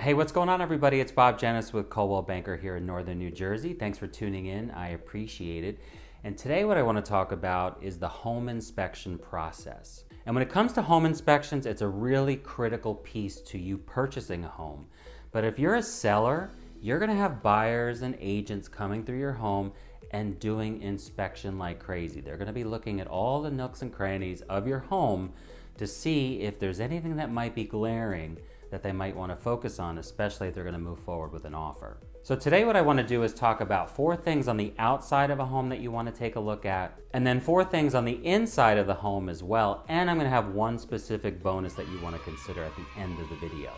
Hey, what's going on, everybody? It's Bob Dzienis with Coldwell Banker here in Northern New Jersey. Thanks for tuning in. I appreciate it. And today what I want to talk about is the home inspection process. And when it comes to home inspections, it's a really critical piece to you purchasing a home. But if you're a seller, you're going to have buyers and agents coming through your home and doing inspection like crazy. They're going to be looking at all the nooks and crannies of your home to see if there's anything that might be glaring that they might want to focus on, especially if they're going to move forward with an offer. So today what I want to do is talk about 4 things on the outside of a home that you want to take a look at, and then 4 things on the inside of the home as well, and I'm going to have one specific bonus that you want to consider at the end of the video.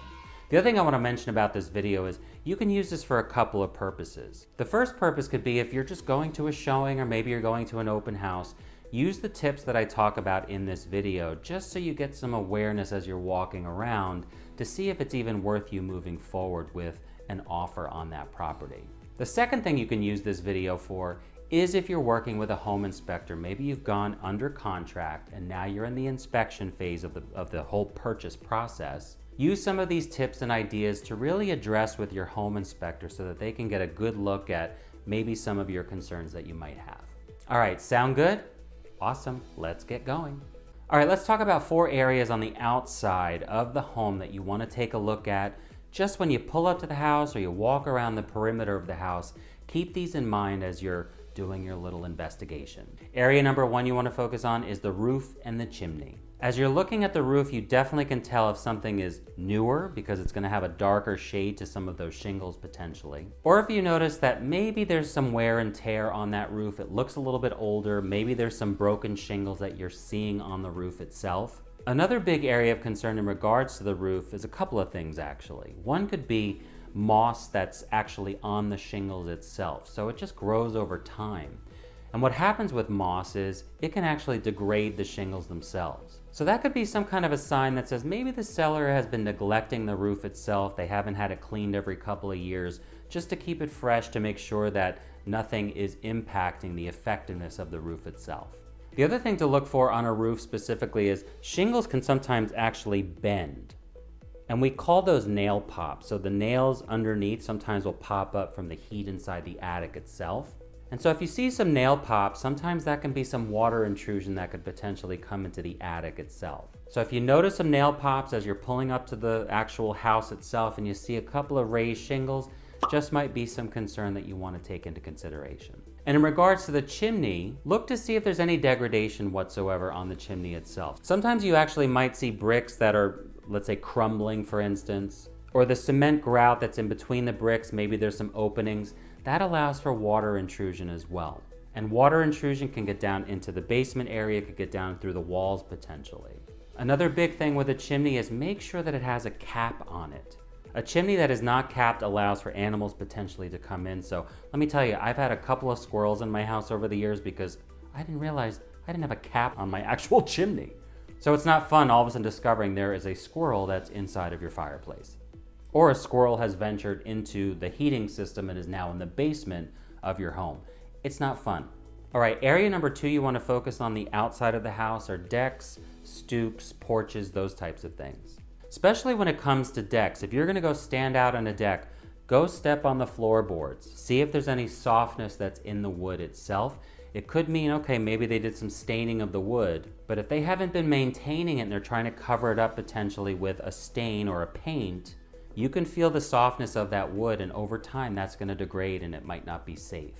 The other thing I want to mention about this video is you can use this for a couple of purposes. The first purpose could be if you're just going to a showing or maybe you're going to an open house, use the tips that I talk about in this video just so you get some awareness as you're walking around to see if it's even worth you moving forward with an offer on that property. The second thing you can use this video for is if you're working with a home inspector. Maybe you've gone under contract and now you're in the inspection phase of the whole purchase process. Use some of these tips and ideas to really address with your home inspector so that they can get a good look at maybe some of your concerns that you might have. All right, sound good? Awesome, let's get going. All right, let's talk about 4 areas on the outside of the home that you want to take a look at just when you pull up to the house or you walk around the perimeter of the house. Keep these in mind as you're doing your little investigation. Area number 1 you want to focus on is the roof and the chimney. As you're looking at the roof, you definitely can tell if something is newer because it's going to have a darker shade to some of those shingles potentially. Or if you notice that maybe there's some wear and tear on that roof, it looks a little bit older, maybe there's some broken shingles that you're seeing on the roof itself. Another big area of concern in regards to the roof is a couple of things actually. One could be moss that's actually on the shingles itself, so it just grows over time. And what happens with moss is it can actually degrade the shingles themselves. So that could be some kind of a sign that says maybe the seller has been neglecting the roof itself. They haven't had it cleaned every couple of years just to keep it fresh to make sure that nothing is impacting the effectiveness of the roof itself. The other thing to look for on a roof specifically is shingles can sometimes actually bend. And we call those nail pops. So the nails underneath sometimes will pop up from the heat inside the attic itself. And so if you see some nail pops, sometimes that can be some water intrusion that could potentially come into the attic itself. So if you notice some nail pops as you're pulling up to the actual house itself and you see a couple of raised shingles, just might be some concern that you want to take into consideration. And in regards to the chimney, look to see if there's any degradation whatsoever on the chimney itself. Sometimes you actually might see bricks that are, let's say, crumbling, for instance, or the cement grout that's in between the bricks, maybe there's some openings. That allows for water intrusion as well. And water intrusion can get down into the basement area, could get down through the walls potentially. Another big thing with a chimney is make sure that it has a cap on it. A chimney that is not capped allows for animals potentially to come in. So let me tell you, I've had a couple of squirrels in my house over the years because I didn't realize I didn't have a cap on my actual chimney. So it's not fun all of a sudden discovering there is a squirrel that's inside of your fireplace. Or a squirrel has ventured into the heating system and is now in the basement of your home. It's not fun. All right, area number 2 you want to focus on the outside of the house are decks, stoops, porches, those types of things. Especially when it comes to decks. If you're going to go stand out on a deck, go step on the floorboards. See if there's any softness that's in the wood itself. It could mean, okay, maybe they did some staining of the wood, but if they haven't been maintaining it and they're trying to cover it up potentially with a stain or a paint, you can feel the softness of that wood, and over time that's going to degrade and it might not be safe.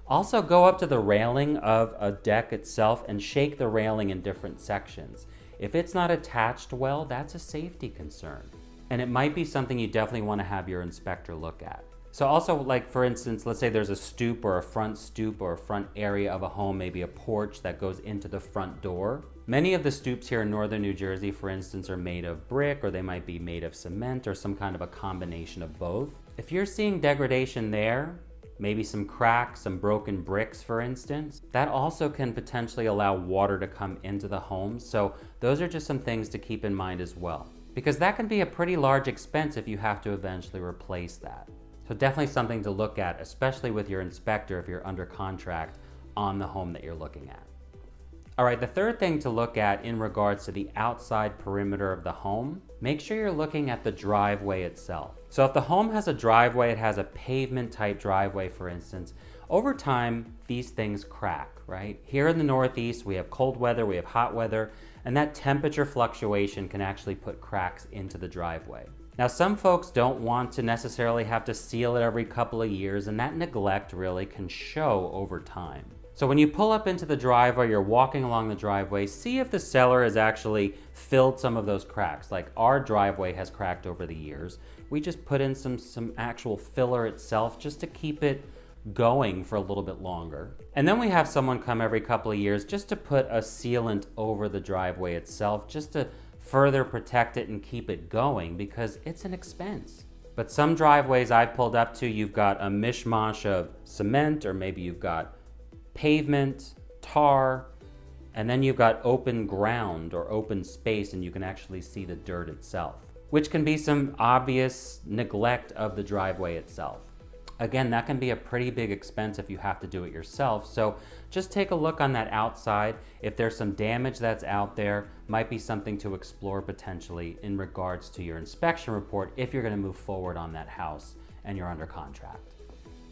Also, go up to the railing of a deck itself and shake the railing in different sections. If it's not attached well, that's a safety concern. And it might be something you definitely want to have your inspector look at. So also, like for instance, let's say there's a stoop or a front stoop or a front area of a home, maybe a porch that goes into the front door. Many of the stoops here in Northern New Jersey, for instance, are made of brick, or they might be made of cement or some kind of a combination of both. If you're seeing degradation there, maybe some cracks, some broken bricks, for instance, that also can potentially allow water to come into the home. So those are just some things to keep in mind as well, because that can be a pretty large expense if you have to eventually replace that. So definitely something to look at, especially with your inspector if you're under contract on the home that you're looking at. All right, the third thing to look at in regards to the outside perimeter of the home, make sure you're looking at the driveway itself. So if the home has a driveway, it has a pavement type driveway, for instance, over time, these things crack, right? Here in the Northeast, we have cold weather, we have hot weather, and that temperature fluctuation can actually put cracks into the driveway. Now, some folks don't want to necessarily have to seal it every couple of years, and that neglect really can show over time. So when you pull up into the driveway, you're walking along the driveway, see if the seller has actually filled some of those cracks. Like our driveway has cracked over the years. We just put in some actual filler itself just to keep it going for a little bit longer. And then we have someone come every couple of years just to put a sealant over the driveway itself, just to further protect it and keep it going, because it's an expense. But some driveways I've pulled up to, you've got a mishmash of cement, or maybe you've got pavement, tar, and then you've got open ground or open space, and you can actually see the dirt itself, which can be some obvious neglect of the driveway itself. Again, that can be a pretty big expense if you have to do it yourself. So just take a look on that outside. If there's some damage that's out there, might be something to explore potentially in regards to your inspection report if you're going to move forward on that house and you're under contract.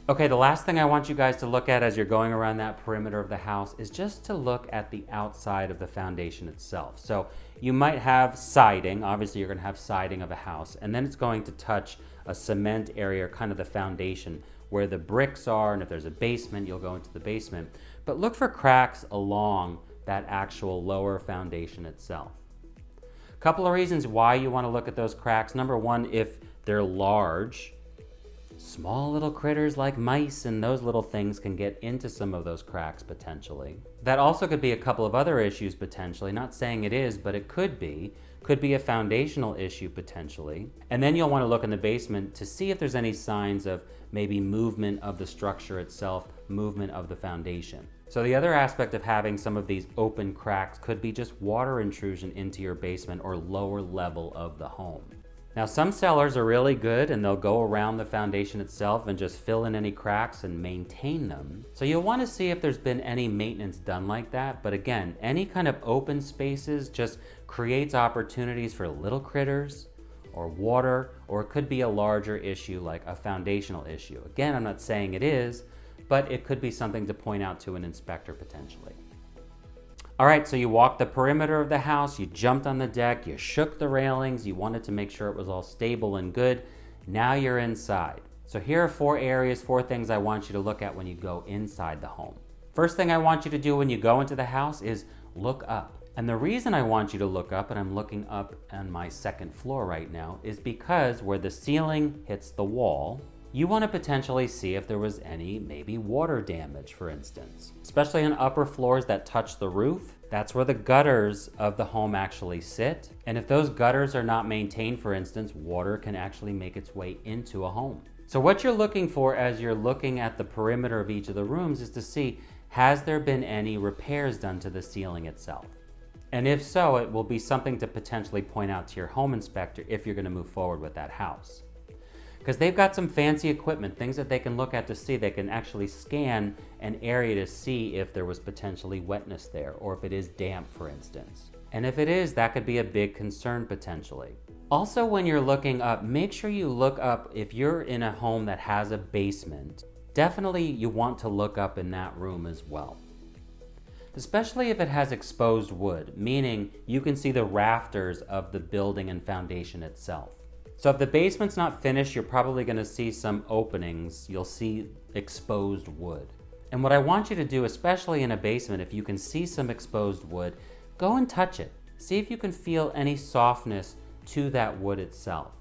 Okay, the last thing I want you guys to look at as you're going around that perimeter of the house is just to look at the outside of the foundation itself. So you might have siding, obviously you're gonna have siding of a house, and then it's going to touch a cement area, kind of the foundation where the bricks are, and if there's a basement, you'll go into the basement. But look for cracks along that actual lower foundation itself. A couple of reasons why you wanna look at those cracks. Number one, if they're large, small little critters like mice and those little things can get into some of those cracks potentially. That also could be a couple of other issues potentially, not saying it is, but it could be a foundational issue potentially. And then you'll want to look in the basement to see if there's any signs of maybe movement of the structure itself, movement of the foundation. So the other aspect of having some of these open cracks could be just water intrusion into your basement or lower level of the home. Now, some sellers are really good and they'll go around the foundation itself and just fill in any cracks and maintain them. So you'll want to see if there's been any maintenance done like that. But again, any kind of open spaces just creates opportunities for little critters or water, or it could be a larger issue like a foundational issue. Again, I'm not saying it is, but it could be something to point out to an inspector potentially. All right, so you walked the perimeter of the house, you jumped on the deck, you shook the railings, you wanted to make sure it was all stable and good. Now you're inside. So here are four things I want you to look at when you go inside the home. First thing I want you to do when you go into the house is look up. And the reason I want you to look up, and I'm looking up on my second floor right now, is because where the ceiling hits the wall, you want to potentially see if there was any maybe water damage, for instance. Especially on upper floors that touch the roof, that's where the gutters of the home actually sit. And if those gutters are not maintained, for instance, water can actually make its way into a home. So what you're looking for as you're looking at the perimeter of each of the rooms is to see, has there been any repairs done to the ceiling itself? And if so, it will be something to potentially point out to your home inspector if you're going to move forward with that house. Because they've got some fancy equipment, things that they can look at to see. They can actually scan an area to see if there was potentially wetness there, or if it is damp, for instance. And if it is, that could be a big concern potentially. Also, when you're looking up, make sure you look up, if you're in a home that has a basement, definitely you want to look up in that room as well. Especially if it has exposed wood, meaning you can see the rafters of the building and foundation itself. So if the basement's not finished, you're probably going to see some openings. You'll see exposed wood. And what I want you to do, especially in a basement, if you can see some exposed wood, go and touch it. See if you can feel any softness to that wood itself.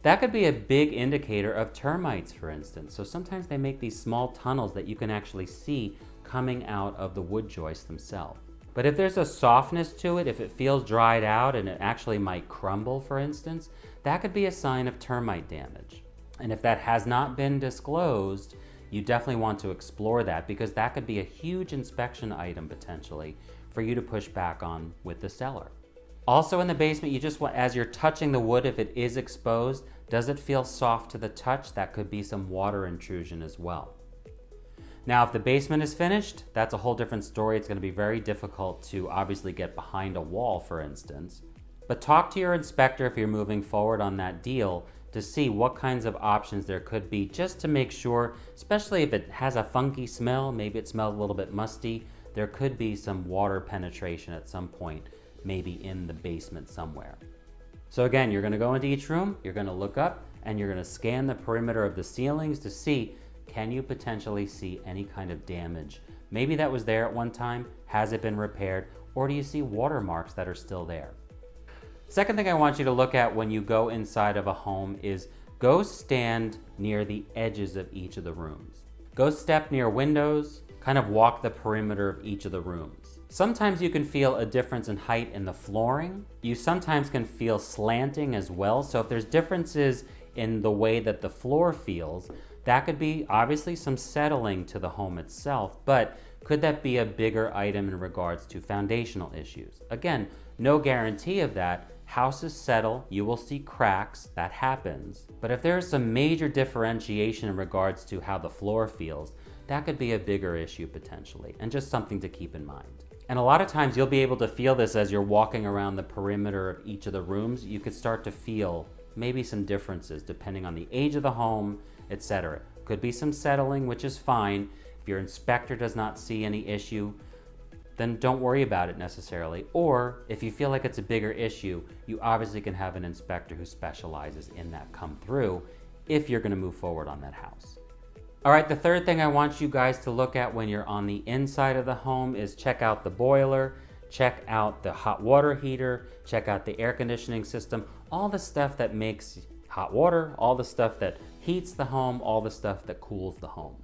That could be a big indicator of termites, for instance. So sometimes they make these small tunnels that you can actually see coming out of the wood joists themselves. But if there's a softness to it, if it feels dried out and it actually might crumble, for instance, that could be a sign of termite damage. And if that has not been disclosed, you definitely want to explore that, because that could be a huge inspection item potentially for you to push back on with the seller. Also in the basement, you just want, as you're touching the wood, if it is exposed, does it feel soft to the touch? That could be some water intrusion as well. Now, if the basement is finished, that's a whole different story. It's going to be very difficult to obviously get behind a wall, for instance. But talk to your inspector if you're moving forward on that deal to see what kinds of options there could be, just to make sure, especially if it has a funky smell, maybe it smells a little bit musty, there could be some water penetration at some point, maybe in the basement somewhere. So again, you're going to go into each room, you're going to look up, and you're going to scan the perimeter of the ceilings to see, can you potentially see any kind of damage? Maybe that was there at one time, has it been repaired, or do you see watermarks that are still there? Second thing I want you to look at when you go inside of a home is go stand near the edges of each of the rooms. Go step near windows, kind of walk the perimeter of each of the rooms. Sometimes you can feel a difference in height in the flooring. You sometimes can feel slanting as well. So if there's differences in the way that the floor feels, that could be obviously some settling to the home itself, but could that be a bigger item in regards to foundational issues? Again, no guarantee of that. Houses settle, you will see cracks, that happens. But if there's some major differentiation in regards to how the floor feels, that could be a bigger issue potentially, and just something to keep in mind. And a lot of times you'll be able to feel this as you're walking around the perimeter of each of the rooms. You could start to feel maybe some differences depending on the age of the home, etc. Could be some settling, which is fine. If your inspector does not see any issue, then don't worry about it necessarily. Or if you feel like it's a bigger issue, you obviously can have an inspector who specializes in that come through if you're going to move forward on that house. All right, the third thing I want you guys to look at when you're on the inside of the home is check out the boiler, check out the hot water heater, check out the air conditioning system, all the stuff that makes hot water, all the stuff that heats the home, all the stuff that cools the home.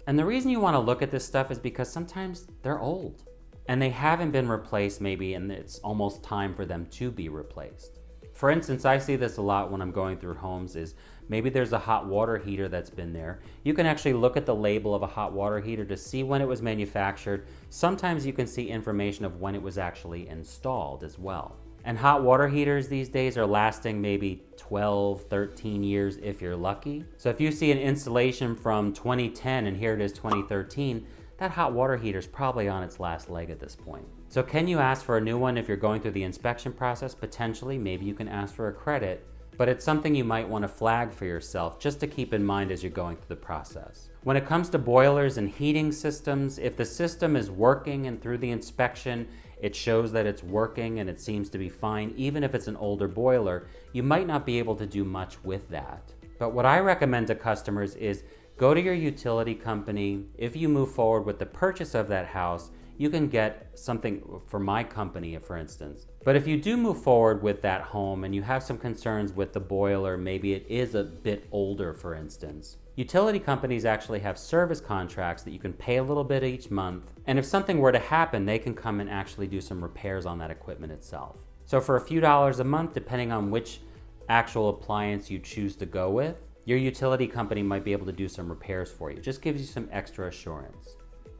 And the reason you want to look at this stuff is because sometimes they're old and they haven't been replaced maybe, and it's almost time for them to be replaced. For instance, I see this a lot when I'm going through homes is maybe there's a hot water heater that's been there. You can actually look at the label of a hot water heater to see when it was manufactured. Sometimes you can see information of when it was actually installed as well. And hot water heaters these days are lasting maybe 12, 13 years if you're lucky. So if you see an installation from 2010 and here it is 2013, that hot water heater is probably on its last leg at this point. So can you ask for a new one if you're going through the inspection process? Potentially, maybe you can ask for a credit, but it's something you might want to flag for yourself just to keep in mind as you're going through the process. When it comes to boilers and heating systems, if the system is working and through the inspection it shows that it's working and it seems to be fine, even if it's an older boiler, you might not be able to do much with that. But what I recommend to customers is go to your utility company. If you move forward with the purchase of that house, you can get something for my company, for instance. But if you do move forward with that home and you have some concerns with the boiler, maybe it is a bit older, for instance, utility companies actually have service contracts that you can pay a little bit each month. And if something were to happen, they can come and actually do some repairs on that equipment itself. So for a few dollars a month, depending on which actual appliance you choose to go with, your utility company might be able to do some repairs for you. It just gives you some extra assurance.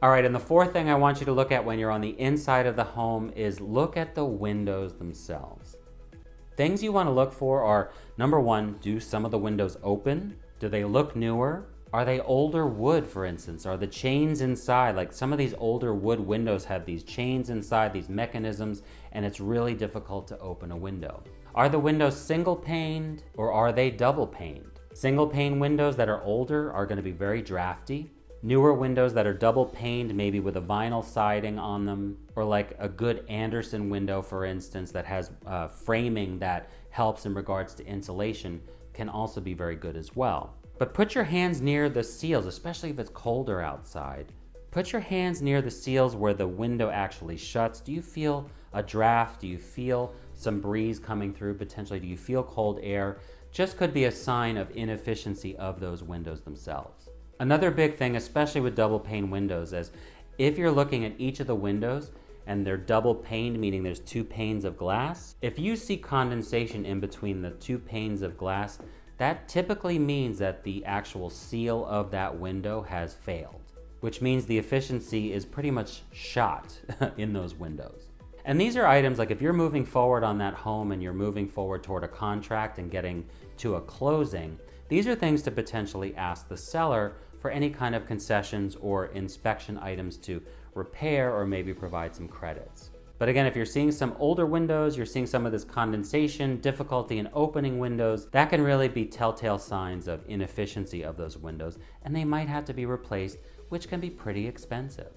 All right, and the fourth thing I want you to look at when you're on the inside of the home is look at the windows themselves. Things you want to look for are, number one, do some of the windows open? Do they look newer? Are they older wood, for instance? Are the chains inside, like some of these older wood windows have these chains inside, these mechanisms, and it's really difficult to open a window. Are the windows single paned or are they double paned? Single pane windows that are older are going to be very drafty. Newer windows that are double paned, maybe with a vinyl siding on them, or like a good Anderson window, for instance, that has framing that helps in regards to insulation, can also be very good as well. But put your hands near the seals, especially if it's colder outside. Put your hands near the seals where the window actually shuts. Do you feel a draft? Do you feel some breeze coming through potentially? Do you feel cold air? Just could be a sign of inefficiency of those windows themselves. Another big thing, especially with double pane windows, is if you're looking at each of the windows and they're double paned, meaning there's two panes of glass, if you see condensation in between the two panes of glass, that typically means that the actual seal of that window has failed, which means the efficiency is pretty much shot in those windows. And these are items like if you're moving forward on that home and you're moving forward toward a contract and getting to a closing, these are things to potentially ask the seller for any kind of concessions or inspection items to repair or maybe provide some credits. But again, if you're seeing some older windows, you're seeing some of this condensation, difficulty in opening windows, that can really be telltale signs of inefficiency of those windows, and they might have to be replaced, which can be pretty expensive.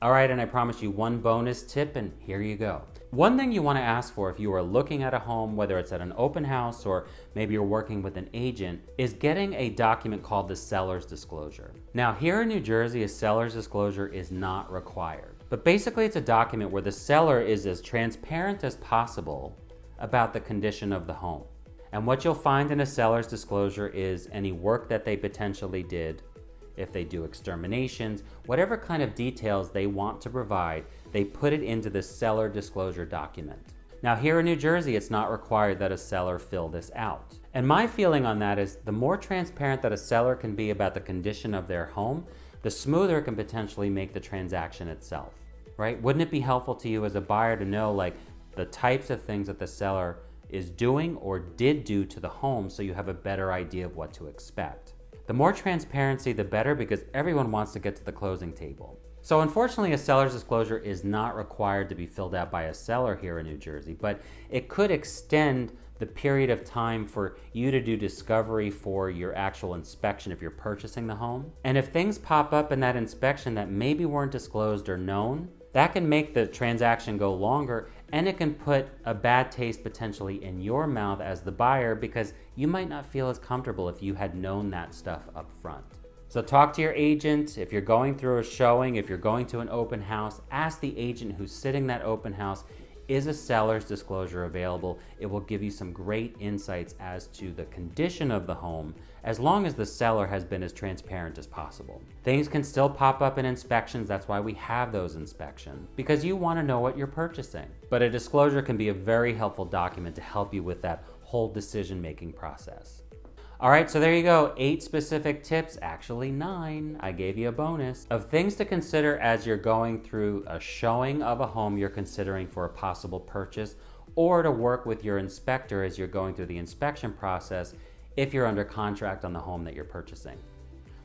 All right, and I promised you one bonus tip, and here you go. One thing you want to ask for if you are looking at a home, whether it's at an open house or maybe you're working with an agent, is getting a document called the seller's disclosure. Now, here in New Jersey, a seller's disclosure is not required. But basically, it's a document where the seller is as transparent as possible about the condition of the home. And what you'll find in a seller's disclosure is any work that they potentially did, if they do exterminations, whatever kind of details they want to provide, they put it into the seller disclosure document. Now, here in New Jersey, it's not required that a seller fill this out. And my feeling on that is the more transparent that a seller can be about the condition of their home, the smoother it can potentially make the transaction itself, right? Wouldn't it be helpful to you as a buyer to know like the types of things that the seller is doing or did do to the home so you have a better idea of what to expect? The more transparency, the better, because everyone wants to get to the closing table. So unfortunately, a seller's disclosure is not required to be filled out by a seller here in New Jersey, but it could extend the period of time for you to do discovery for your actual inspection if you're purchasing the home. And if things pop up in that inspection that maybe weren't disclosed or known, that can make the transaction go longer, and it can put a bad taste potentially in your mouth as the buyer, because you might not feel as comfortable if you had known that stuff up front. So talk to your agent. If you're going through a showing, if you're going to an open house, ask the agent who's sitting that open house, is a seller's disclosure available? It will give you some great insights as to the condition of the home, as long as the seller has been as transparent as possible. Things can still pop up in inspections. That's why we have those inspections, because you want to know what you're purchasing. But a disclosure can be a very helpful document to help you with that whole decision-making process. All right, so there you go, 8 specific tips, actually 9, I gave you a bonus, of things to consider as you're going through a showing of a home you're considering for a possible purchase, or to work with your inspector as you're going through the inspection process if you're under contract on the home that you're purchasing.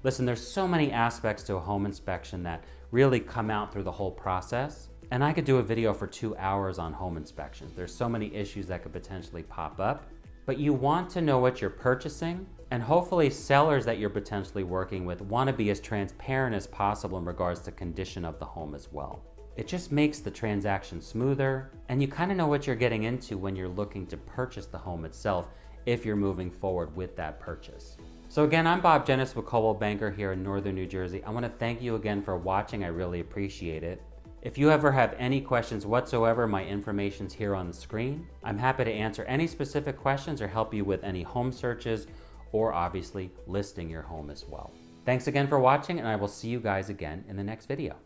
Listen, there's so many aspects to a home inspection that really come out through the whole process, and I could do a video for 2 hours on home inspections. There's so many issues that could potentially pop up. But you want to know what you're purchasing, and hopefully sellers that you're potentially working with want to be as transparent as possible in regards to condition of the home as well. It just makes the transaction smoother, and you kind of know what you're getting into when you're looking to purchase the home itself if you're moving forward with that purchase. So again, I'm Bob Dzienis with Coldwell Banker here in Northern New Jersey. I want to thank you again for watching. I really appreciate it. If you ever have any questions whatsoever, my information's here on the screen. I'm happy to answer any specific questions or help you with any home searches, or obviously listing your home as well. Thanks again for watching, and I will see you guys again in the next video.